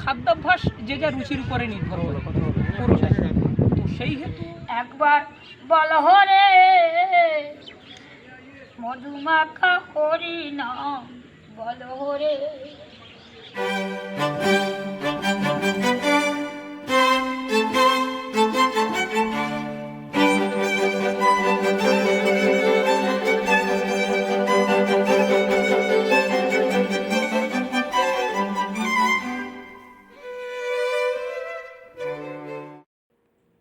খাদ্যাভ্যাস যে যা রুচির উপরে নির্ভর করে পুরোটাই। তো সেই হেতু একবার বল হরে মধুমাখা হরি নাম বল হরে।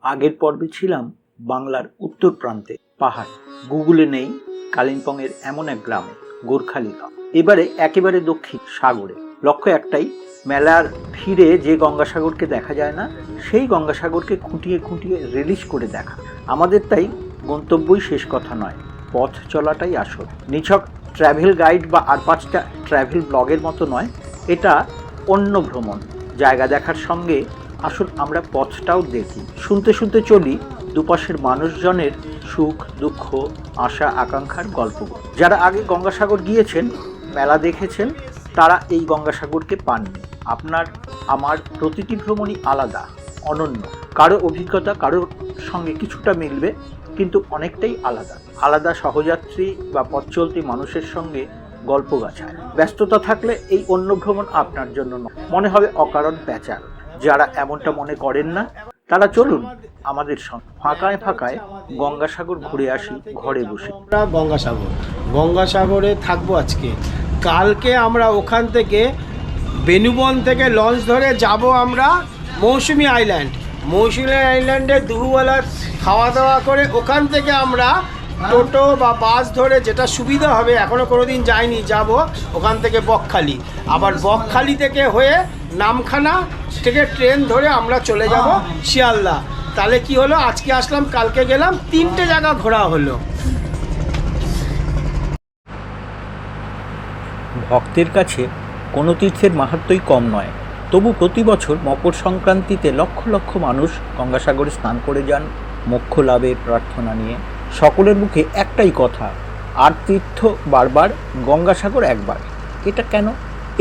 আগের পর্বে ছিলাম বাংলার উত্তর প্রান্তে পাহাড়, গুগলে নেই কালিম্পংয়ের এমন এক গ্রামে, গোর্খালিকা। এবারে একেবারে দক্ষিণ সাগরে। লক্ষ্য একটাই, মেলার ভিড়ে যে গঙ্গাসাগরকে দেখা যায় না সেই গঙ্গাসাগরকে খুঁটিয়ে খুঁটিয়ে রিলিজ করে দেখা। আমাদের তাই গন্তব্যই শেষ কথা নয়, পথ চলাটাই আসল। নিছক ট্র্যাভেল গাইড বা আর 5টা ট্র্যাভেল ব্লগের মতো নয়, এটা অন্য ভ্রমণ। জায়গা দেখার সঙ্গে আসুন আমরা পথটাও দেখি। শুনতে শুনতে চলি দুপাশের মানুষজনের সুখ দুঃখ, আশা আকাঙ্ক্ষার গল্প। যারা আগে গঙ্গাসাগর গিয়েছেন, মেলা দেখেছেন, তারা এই গঙ্গাসাগরকে পাননি। আপনার আমার প্রতিটি ভ্রমণই আলাদা, অনন্য। কারো অভিজ্ঞতা কারোর সঙ্গে কিছুটা মিলবে, কিন্তু অনেকটাই আলাদা। আলাদা সহযাত্রী বা পথ চলতি মানুষের সঙ্গে গল্প গাছায়। ব্যস্ততা থাকলে এই অন্য ভ্রমণ আপনার জন্য নয়, মনে হবে অকারণ প্যাচাল। যারা এমনটা মনে করেন না, তারা চলুন আমাদের সঙ্গে ফাঁকায় ফাঁকায় গঙ্গাসাগর ঘুরে আসি ঘরে বসে। গঙ্গাসাগরে থাকবো আজকে। কালকে আমরা ওখান থেকে বেনুবন থেকে লঞ্চ ধরে যাব আমরা মৌসুমী আইল্যান্ড। মৌসুমী আইল্যান্ডে দুপুরবেলা খাওয়া দাওয়া করে ওখান থেকে আমরা টোটো বা বাস ধরে, যেটা সুবিধা হবে, এখনও কোনো দিন যাইনি, যাব ওখান থেকে বকখালি। আবার বকখালি থেকে হয়ে নামখানা থেকে ট্রেন ধরে আমরা চলে যাব শিয়ালদা। তাহলে কি হলো, আজকে আসলাম কালকে গেলাম, 3টে জায়গা ঘোরা হলো। ভক্তের কাছে কোনো তীর্থের মাহাত্ম্যই কম নয়। তবু প্রতি বছর মকর সংক্রান্তিতে লক্ষ লক্ষ মানুষ গঙ্গাসাগরে স্নান করে যান মোক্ষ লাভের প্রার্থনা নিয়ে। সকলের মুখে একটাই কথা, আর তীর্থ বারবার, গঙ্গাসাগর একবার। এটা কেন?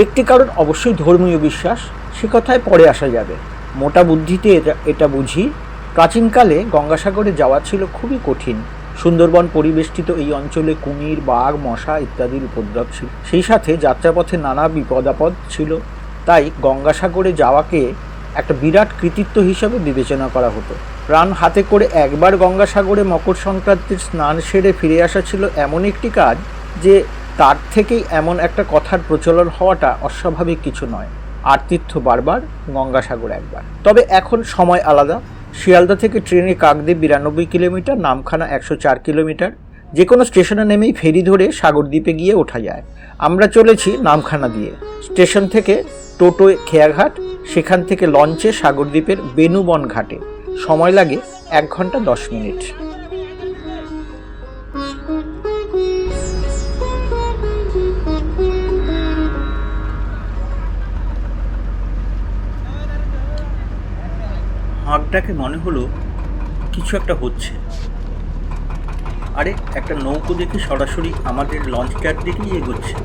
একটি কারণ অবশ্যই ধর্মীয় বিশ্বাস, সে কথায় পরে আসা যাবে। মোটা বুদ্ধিতে এটা বুঝি, প্রাচীনকালে গঙ্গাসাগরে যাওয়া ছিল খুবই কঠিন। সুন্দরবন পরিবেষ্টিত এই অঞ্চলে কুমির, বাঘ, মশা ইত্যাদির উপদ্রব ছিল। সেই সাথে যাত্রাপথে নানা বিপদ আপদ ছিল। তাই গঙ্গাসাগরে যাওয়াকে একটা বিরাট কৃতিত্ব হিসাবে বিবেচনা করা হতো। প্রাণ হাতে করে একবার গঙ্গাসাগরে মকর সংক্রান্তির স্নান সেরে ফিরে আসা ছিল এমন একটি কাজ যে তার থেকেই এমন একটা কথার প্রচলন হওয়াটা অস্বাভাবিক কিছু নয়। আর তীর্থ বারবার, গঙ্গাসাগর একবার। তবে এখন সময় আলাদা। শিয়ালদা থেকে ট্রেনে কাকদ্বীপ 92 কিলোমিটার, নামখানা 104 কিলোমিটার। যে কোনো স্টেশনে নেমেই ফেরি ধরে সাগরদ্বীপে গিয়ে ওঠা যায়। আমরা চলেছি নামখানা দিয়ে। স্টেশন থেকে টোটোয় খেয়াঘাট, সেখান থেকে লঞ্চে সাগরদ্বীপের বেনুবন ঘাটে। সময় লাগে 1 ঘন্টা 10 মিনিট। হাঁকটাকে মনে হলো কিছু একটা হচ্ছে। আরে, একটা নৌকো দেখে সরাসরি আমাদের লঞ্চটার দিকেই এগোচ্ছে।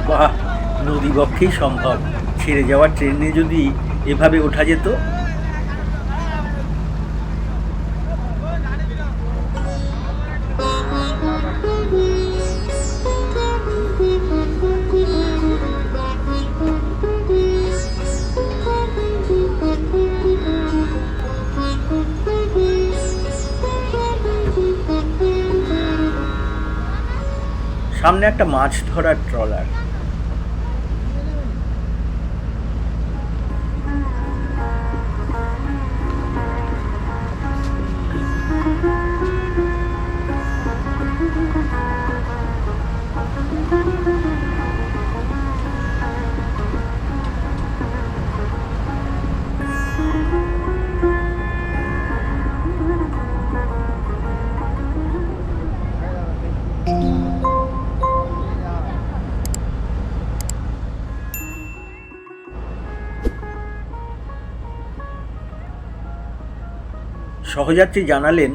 বাহ, নদীবক্ষেই সম্ভব। ছেড়ে যাওয়ার ট্রেনে যদি এভাবে ওঠা যেত। সামনে একটা মাছ ধরার ট্রলার। সহযাত্রী জানালেন,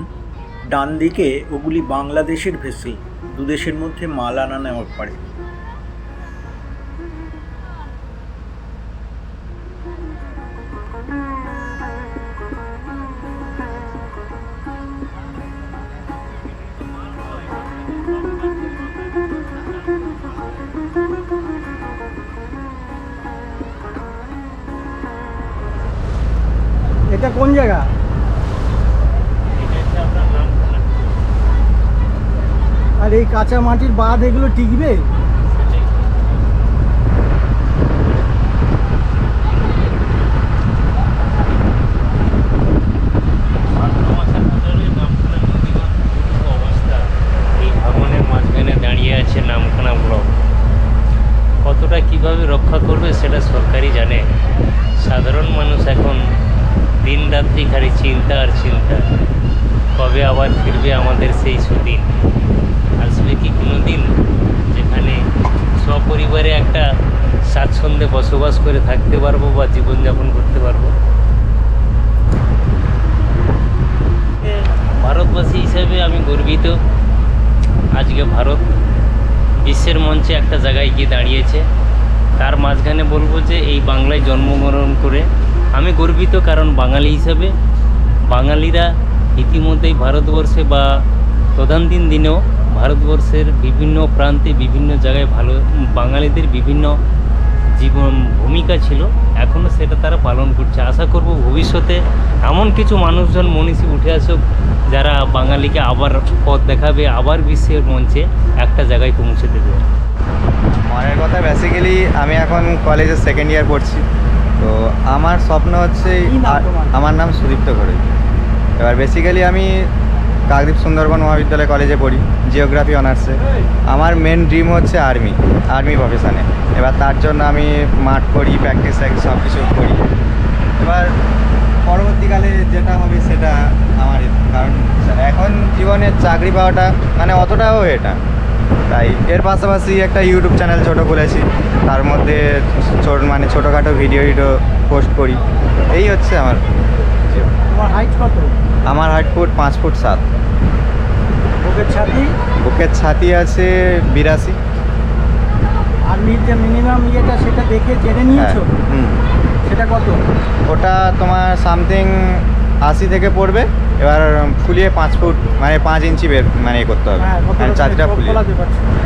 ডান দিকে ওগুলি বাংলাদেশের ভেসেল, দুদেশের মধ্যে মাল আনা নেওয়ার পারে। এটা কোন জায়গা? আর এই কাঁচা মাটির বাঁধ এগুলো টিকবে? কতটা কিভাবে রক্ষা করবে সেটা সরকারই জানে। সাধারণ মানুষ এখন দিন রাত্রি খালি চিন্তা আর চিন্তা, কবে আবার ফিরবে আমাদের সেই সুদিন। আসবে কি কোনো দিন যেখানে সপরিবারে একটা স্বাচ্ছন্দ্যে বসবাস করে থাকতে পারবো বা জীবনযাপন করতে পারবো? ভারতবাসী হিসেবে আমি গর্বিত। আজকে ভারত বিশ্বের মঞ্চে একটা জায়গায় গিয়ে দাঁড়িয়েছে। তার মাঝখানে বলবো যে এই বাংলায় জন্মগ্রহণ করে আমি গর্বিত, কারণ বাঙালি হিসাবে বাঙালিরা ইতিমধ্যেই ভারতবর্ষে বা তদানীন্তন দিনেও ভারতবর্ষের বিভিন্ন প্রান্তে বিভিন্ন জায়গায় ভালো বাঙালিদের বিভিন্ন জীবন ভূমিকা ছিল, এখনও সেটা তারা পালন করছে। আশা করব ভবিষ্যতে এমন কিছু মানুষজন মনীষী উঠে আসুক যারা বাঙালিকে আবার পথ দেখাবে, আবার বিশ্বের মঞ্চে একটা জায়গায় পৌঁছে দেবে। মনের কথা বেসিক্যালি আমি এখন কলেজের সেকেন্ড ইয়ার পড়ছি, তো আমার স্বপ্ন হচ্ছে আমার নাম সুদীপ্ত ঘরে। এবার বেসিক্যালি আমি কাকদ্বীপ সুন্দরবন মহাবিদ্যালয় কলেজে পড়ি, জিওগ্রাফি অনার্সে। আমার মেন ড্রিম হচ্ছে আর্মি প্রফেশনে। এবার তার জন্য আমি মাঠ করি, প্র্যাকটিস সব কিছু করি। এবার পরবর্তীকালে যেটা হবে সেটা আমার, কারণ এখন জীবনে চাকরি পাওয়াটা মানে অতটাও এটা, তাই এর পাশাপাশি একটা ইউটিউব চ্যানেল ছোটো খুলেছি, তার মধ্যে ছোটোখাটো ভিডিও পোস্ট করি। এই হচ্ছে আমার। তোমার হাইট কত? আমার হাইট 5 ফুট 7। বুকের ছাতি আছে 82। আর্মির যে মিনিমাম ইয়েটা সেটা দেখে জেনে নিয়েছো? সেটা কত? ওটা তোমার সামথিং 80 থেকে পড়বে। এবার ফুলিয়ে 5 ফুট মানে 5 ইঞ্চি করতে হবে, মানে ছাতিটা ফুলিয়ে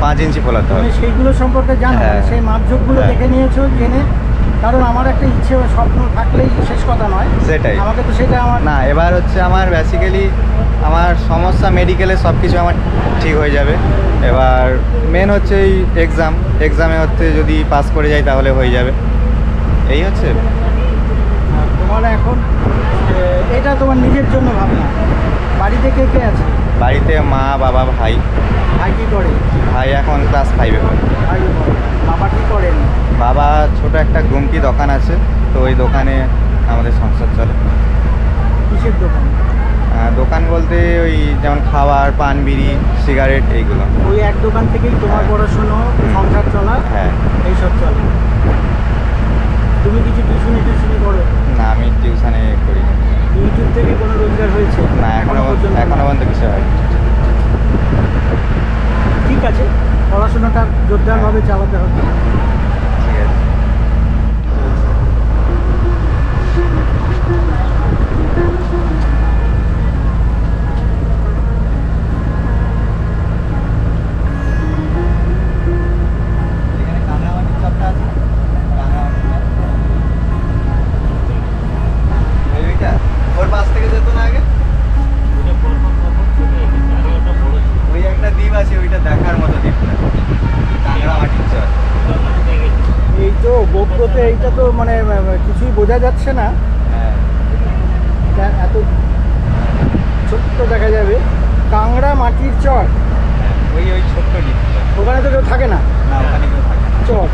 5 ইঞ্চি ফোলাতে হবে। সেইগুলো সম্পর্কে জানো? সেই মাপঝোপগুলো দেখে নিয়েছো জেনে? কারণ আমার একটা ইচ্ছে বা স্বপ্ন থাকলেই শেষ কথা নয়, সেটাই আমাকে তো সেটা আমার না। এবার হচ্ছে আমার বেসিক্যালি আমার সমস্যা মেডিকেলে সব কিছু আমার ঠিক হয়ে যাবে। এবার মেন হচ্ছে এই এক্সামে হচ্ছে যদি পাস করে যাই তাহলে হয়ে যাবে। এই হচ্ছে তোমার এখন এটা তোমার নিজের জন্য ভাবনা। বাড়িতে কে কে আছে? বাড়িতে মা, বাবা, ভাই। ভাই কী করে? ভাই এখন ক্লাস 5-এ পড়ে। বাবা কী করেন? বাবা ছোট একটা গুমটি দোকান আছে, তো ওই দোকানে আমাদের সংসার চলে। কিসের দোকান? দোকান বলতে ওই যেমন খাবার, পান, বিড়ি, সিগারেট এইগুলো। ওই এক দোকান থেকেই তোমার পড়াশুনো, সংসার চলা, হ্যাঁ এইসব চলে। তুমি কিছু টিউশনি করো? না, আমি টিউশনে করি না। ইউটিউব থেকে কোনো রোজগার হয়েছে? না, এখনো পর্যন্ত কিছু হয়। ঠিক আছে, পড়াশোনাটা জোরদারভাবে চালাতে হবে। ঠিক আছে। এখানে কাঁকড়ামাটির চপটা আছে, ওইটা ওর পাশ থেকে যেত না আগে? ওই একটা দ্বীপ আছে, ওইটা দেখার মতো দ্বীপটা। বোঝা যাচ্ছে না, হ্যাঁ এটা এত ছোট্ট দেখা যাবে। কাংড়া মাটির চর, ওই ছোট্ট জিনিসটা। ওখানে তো কেউ থাকে না, না ওখানে কেউ থাকে না। চর।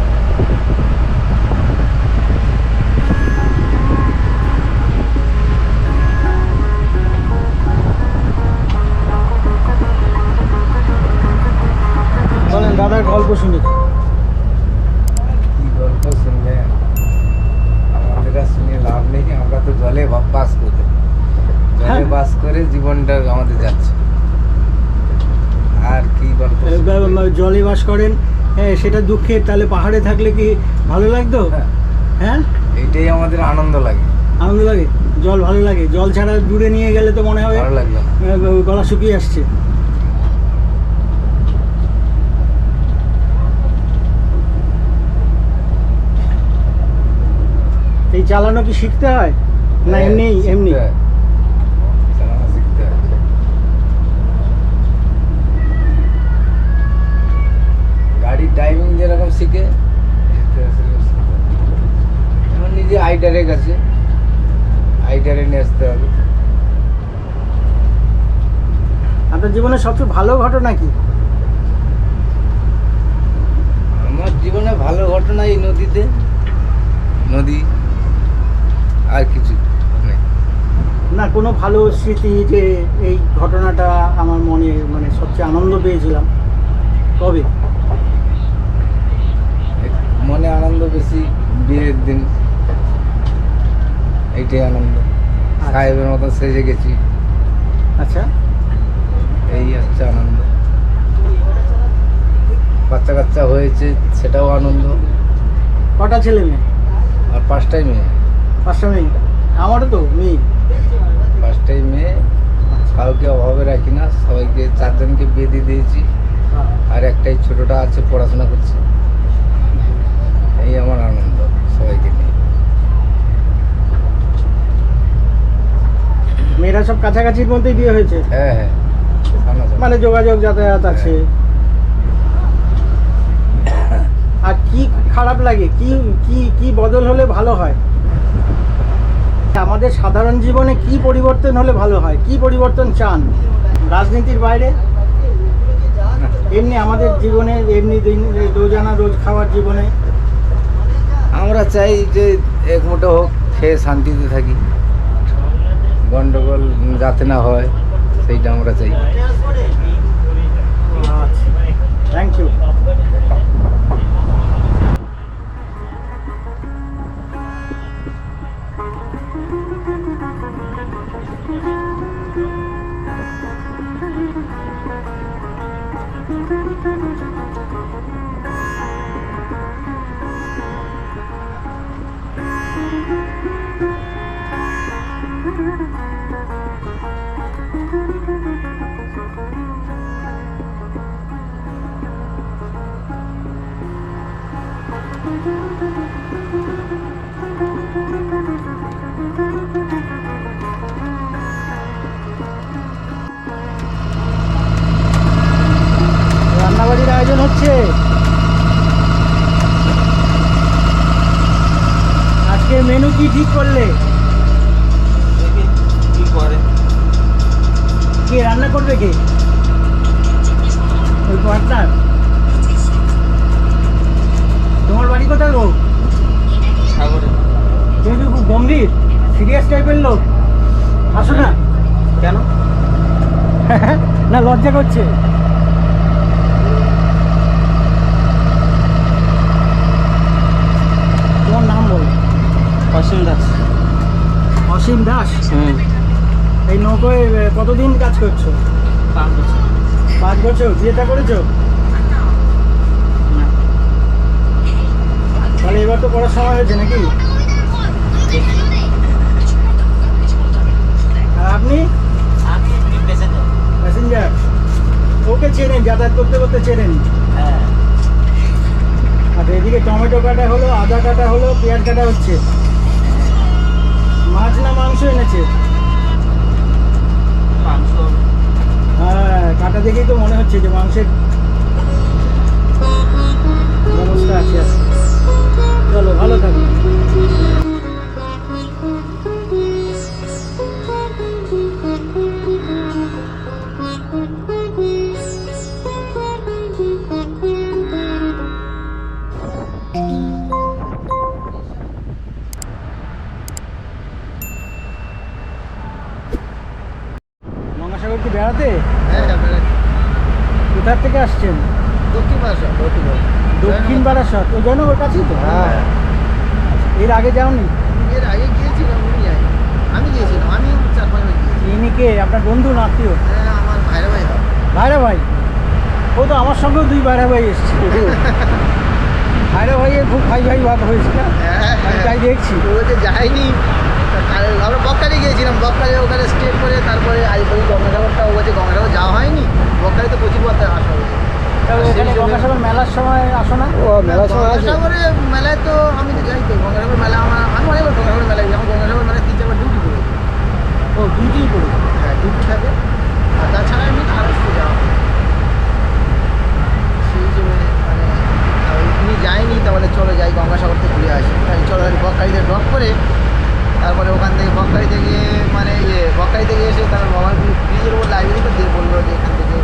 বলেন দাদার গল্প শুনি। কি গল্প শুনলে আমাদের আর শুনে লাভ নেই, আমরা তো জলে বাস করি, হ্যাঁ। জলে বাস করে জীবনটা আমাদের যাচ্ছে। আর কি গল্প শুনবো? জলে বাস করেন, হ্যাঁ সেটা দুঃখের। তাহলে পাহাড়ে থাকলে কি ভালো লাগতো? হ্যাঁ। হ্যাঁ, এইটাই আমাদের আনন্দ লাগে। আনন্দ লাগে, জল ভালো লাগে। জল ছাড়া দূরে নিয়ে গেলে তো মনে হবে ভালো লাগলো না। গলা শুকিয়ে আসছে। এই চালানো কি শিখতে হয় না হ্যাঁ, এমনি এমনি? শিখতে হয়। চালানো শিখতে হয়। গাড়ির ড্রাইভিং যেরকম শিখে সেরকম শিখতে হয়। যেমন নিজে আইডারের কাছে আইডারে নিয়ে আসতে হবে। আপনার জীবনের সবচেয়ে ভালো ঘটনা কি? আমার জীবনে ভালো ঘটনা এই নদী আর কিছু নেই। না কোনো ভালো স্মৃতি যে এই ঘটনাটা আমার মনে মানে সবচেয়ে আনন্দ পেয়েছিলাম কবে? মনে আনন্দ বেশি বিয়ের দিন, এইটাই আনন্দ। সাহেবের মতো সেজে গেছি, আচ্ছা, এই হচ্ছে আনন্দ। বাচ্চা কাচ্চা হয়েছে, সেটাও আনন্দ। কটা ছেলে মেয়ে? আর 5টাই মেয়ে। 5টা মেয়ে? আমারও তো মেয়ে। 5টাই মেয়ে, কাউকে অভাবে রাখি না, সবাইকে 4জনকে বিয়ে দিয়ে দিয়েছি। আর একটাই ছোটটা আছে, পড়াশোনা করছে। এই আমার আনন্দ সবাইকে নিয়ে। মেয়েরা সব কাছাকাছির মধ্যেই বিয়ে হয়েছে, হ্যাঁ হ্যাঁ, সামনাসামনি। মানে যোগাযোগ যাতায়াত আছে। আর কি খারাপ লাগে, কি কি কি বদল হলে ভালো হয়? আমাদের সাধারণ জীবনে কি পরিবর্তন হলে ভালো হয়? কি পরিবর্তন চান রাজনীতির বাইরে? এমনি আমাদের জীবনে, এমনি দিন রোজানা রোজ খাওয়ার জীবনে আমরা চাই যে এক মুঠো হোক, খেয়ে শান্তিতে থাকি, গন্ডগোল যাতে না হয়, সেইটা আমরা চাই। আচ্ছা, থ্যাংক ইউ। রান্নাবাড়ির আয়োজন হচ্ছে। আজকের মেনু কি ঠিক করলে? কি করে? কে রান্না করবে? কে? ওই পার্টনার। তোমার বাড়ি কোথায় গো? সাগরে। তুমি তো খুব গম্ভীর সিরিয়াস টাইপের লোক, আসো না। কেন? না লজ্জা করছে? তোমার নাম বলো। অসীম দাস। অসীম দাস। এই নৌকোয় কতদিন কাজ করছো? 5 বছর। 5 বছর। বিয়েটা করেছো? তাহলে এবার তো পড়ার সময় হয়েছে নাকি? আর আপনি? আমি প্যাসেঞ্জার। ওকে চেনেন, যাতায়াত করতে করতে চেনেন? হ্যাঁ। আচ্ছা, এদিকে টমেটো কাটা হলো, আদা কাটা হলো, পেঁয়াজ কাটা হচ্ছে। মাছ না মাংস এনেছে? মাংস। হ্যাঁ, কাটা দেখেই তো মনে হচ্ছে যে মাংসের ব্যবস্থা আছে। চলো, ভালো থাকো। গঙ্গাসাগর কি বেড়াতে? হ্যাঁ বেড়াচ্ছি। কোথার থেকে আসছেন? দক্ষিণ বারাসাত। দক্ষিণ বারাসাত, ওই জন্য ওর কাছেই তো। হ্যাঁ এর আগে যাওনি? এর আগে গিয়েছিলাম, উনি যাই, আমি গিয়েছিলাম, আমি 4-5 বার গিয়েছি। ইনি কে, আপনার বন্ধু না আত্মীয়? হ্যাঁ আমার ভাইরা ভাই হয়। ভাইরা ভাই? ও তো আমার সঙ্গেও 2 ভাইরা ভাই এসছে। ভাইরা ভাইয়ের খুব ভাই ভাই ভাব হয়েছে না? আমি তাই দেখছি। ও যে যায়নি, আমরা বকখালি গিয়েছিলাম, বকখালি ওখানে স্টে করে তারপরে আইবই গঙ্গাসাগরটা, ও বলছে গঙ্গাসাগর যাওয়া হয়নি, বকখালি তো প্রচুর পথে আসা হয়েছে। এখানে গঙ্গাসাগর মেলার সময় আসো না? ও মেলার সময় গঙ্গাসাগরে মেলায় তো আমি তো যাই তো, গঙ্গাসাগর মেলা আমি অনেকবার গঙ্গাসাগর মেলায় যাই, গঙ্গাসাগর মেলায় 3-4 বার ডিউটি করি। ও ডিউটি করে? হ্যাঁ ডিউটি থাকে, আর তাছাড়া এমনি আরএসকে যাওয়া হয়। সেই হিসেবে মানে উনি যায়নি, তাহলে চলো যাই গঙ্গাসাগর থেকে ঘুরে আসি, তাই চলো বকখালিতে ড্রপ করে তারপরে ওখান থেকে বকখালি থেকে মানে বকখালি থেকে এসে তারপর বাবার ব্রিজের উপর লাইব্রেরি তো দিয়ে বললো যে এখান থেকে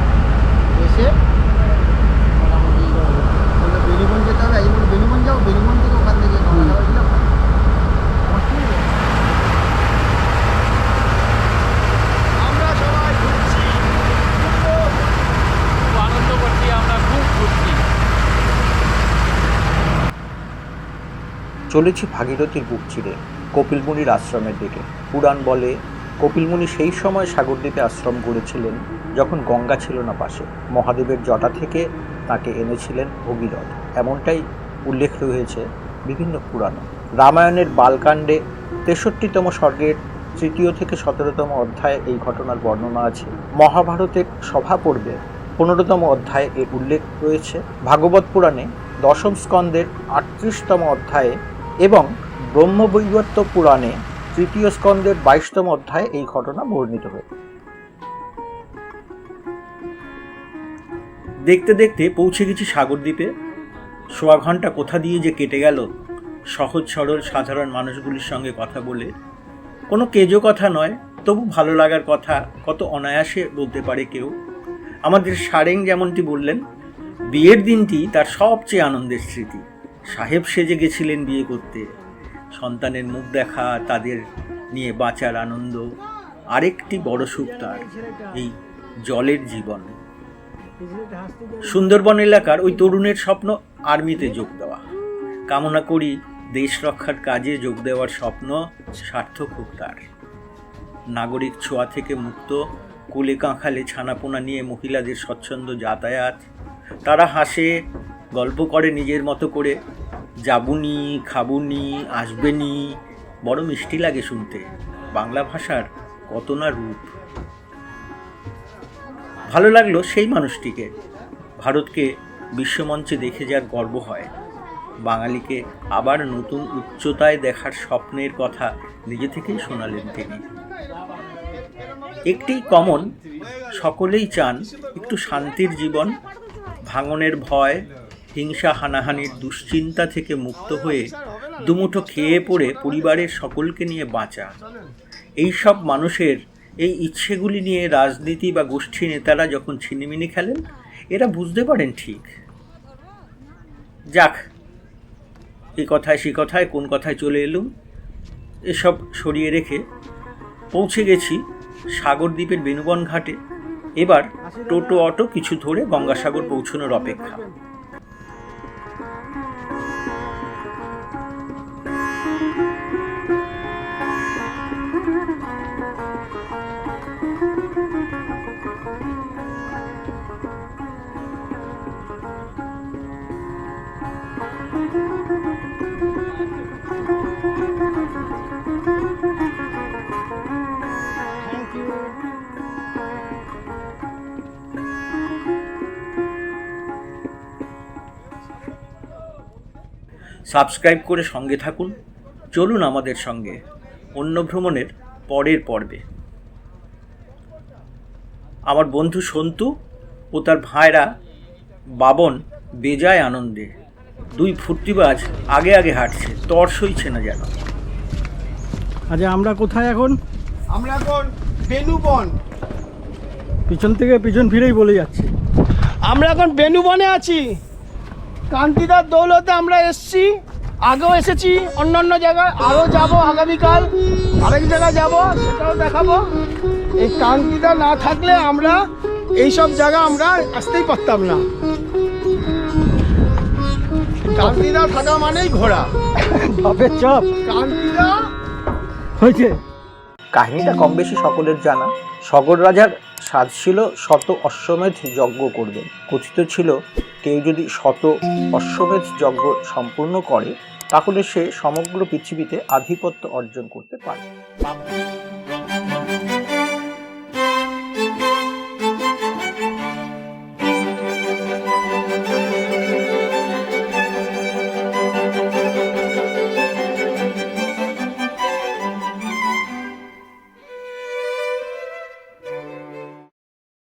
এসে মোটামুটি বললো বেনিবন যেতে হবে, আজ বললো বেনিবন যাও, বেনিবন থেকে ওখান থেকে গঙ্গাসাগর গেলাম। আমরা সবাই ঘুরছি, খুব আনন্দ করছি, আমরা খুব ঘুরছি। চলেছি ভাগীরথীর বুক চিরে কপিলমুনির আশ্রমের দিকে। পুরাণ বলে কপিলমুনি সেই সময় সাগরদ্বীপে আশ্রম গড়েছিলেন যখন গঙ্গা ছিল না পাশে। মহাদেবের জটা থেকে তাকে এনেছিলেন ভগীরথ, এমনটাই উল্লেখ রয়েছে বিভিন্ন পুরাণে। রামায়ণের বালকাণ্ডে 63তম স্বর্গের 3 থেকে 17তম অধ্যায়ে এই ঘটনার বর্ণনা আছে। মহাভারতের সভা পর্বে 15তম অধ্যায়ে এর উল্লেখ রয়েছে। ভাগবত পুরাণে 10ম স্কন্দের 38তম অধ্যায়ে এবং ব্রহ্মবৈবর্ত পুরাণে 3য় স্কন্দের 22তম অধ্যায়ে এই ঘটনা বর্ণিত হয়েছে। দেখতে দেখতে পৌঁছে গেছি সাগরদ্বীপে। সোয়া ঘন্টা কোথা দিয়ে যে কেটে গেল সহজ সরল সাধারণ মানুষগুলির সঙ্গে কথা বলে। কোনো কেজো কথা নয়, তবু ভালো লাগার কথা কত অনায়াসে বলতে পারে কেউ। আমাদের সারেং যেমনটি বললেন, বিয়ের দিনটি তার সবচেয়ে আনন্দের স্মৃতি। সাহেব সেজে গেছিলেন বিয়ে করতে, সন্তানের মুখ দেখা, তাদের নিয়ে বাঁচার আনন্দ, আরেকটি বড় সুখ তার এই জলের জীবন। সুন্দরবন এলাকার ওই তরুণের স্বপ্ন আর্মিতে যোগ দেওয়া। কামনা করি দেশ রক্ষার কাজে যোগ দেওয়ার স্বপ্ন সার্থক হোক তার। নাগরিক ছোঁয়া থেকে মুক্ত, কোলে কাঁখালে ছানাপোনা নিয়ে মহিলাদের স্বচ্ছন্দ যাতায়াত। তারা হাসে, গল্প করে নিজের মতো করে, যাবুনি, খাবুনি, আসবেনি। বড় মিষ্টি লাগে শুনতে বাংলা ভাষার কত না রূপ। ভালো লাগলো সেই মানুষটিকে। ভারতকে বিশ্বমঞ্চে দেখে যার গর্ব হয়, বাঙালিকে আবার নতুন উচ্চতায় দেখার স্বপ্নের কথা নিজে থেকেই শোনালেন তিনি। একটি কমন, সকলেই চান একটু শান্তির জীবন, ভাঙনের ভয়, হিংসা হানাহানির দুশ্চিন্তা থেকে মুক্ত হয়ে দুমুঠো খেয়ে পড়ে পরিবারের সকলকে নিয়ে বাঁচা। এই সব মানুষের এই ইচ্ছেগুলি নিয়ে রাজনীতি বা গোষ্ঠী নেতারা যখন ছিনিমিনি খেলেন, এরা বুঝতে পারেন ঠিক। যাক, এই কথায় সে কথায় কোন কথায় চলে এলুম, এসব সরিয়ে রেখে পৌঁছে গেছি সাগরদ্বীপের বেনুবন ঘাটে। এবার টোটো অটো কিছু ধরে গঙ্গাসাগর পৌঁছানোর অপেক্ষা। সাবস্ক্রাইব করে সঙ্গে থাকুন। চলুন আমাদের সঙ্গে অন্য ভ্রমণের পরের পর্বে। আমার বন্ধু সন্তু ও তার ভাইরা বাবন বেজায় আনন্দে। 2 ফুর্তিবাজ আগে আগে হাঁটছে, তর সইছে না যেন। আচ্ছা, আমরা কোথায় এখন? আমরা এখন বেনুবন। পিছন থেকে পিছন ফিরেই বলে যাচ্ছে। আমরা এখন বেনুবনে আছি। কান্তিদার দৌলতে আমরা এসছি। আগেও এসেছি অন্যান্য জায়গায়, আরও যাব আগামীকাল, আরেক জায়গায় যাব, সেটাও দেখাবো। এই কান্তিদা না থাকলে আমরা এইসব জায়গা আমরা আসতেই পারতাম না। কান্তিদা থাকা মানেই ঘোরা। বাপের চপ কান্তিদা হয়েছে। কাহিনীটা কম বেশি সকলের জানা। সগর রাজার সাজ ছিল শত অশ্বমেধ যজ্ঞ করবেন। কথিত ছিল কেউ যদি শত অশ্বমেধ যজ্ঞ সম্পূর্ণ করে তাহলে সে সমগ্র পৃথিবীতে আধিপত্য অর্জন করতে পারে।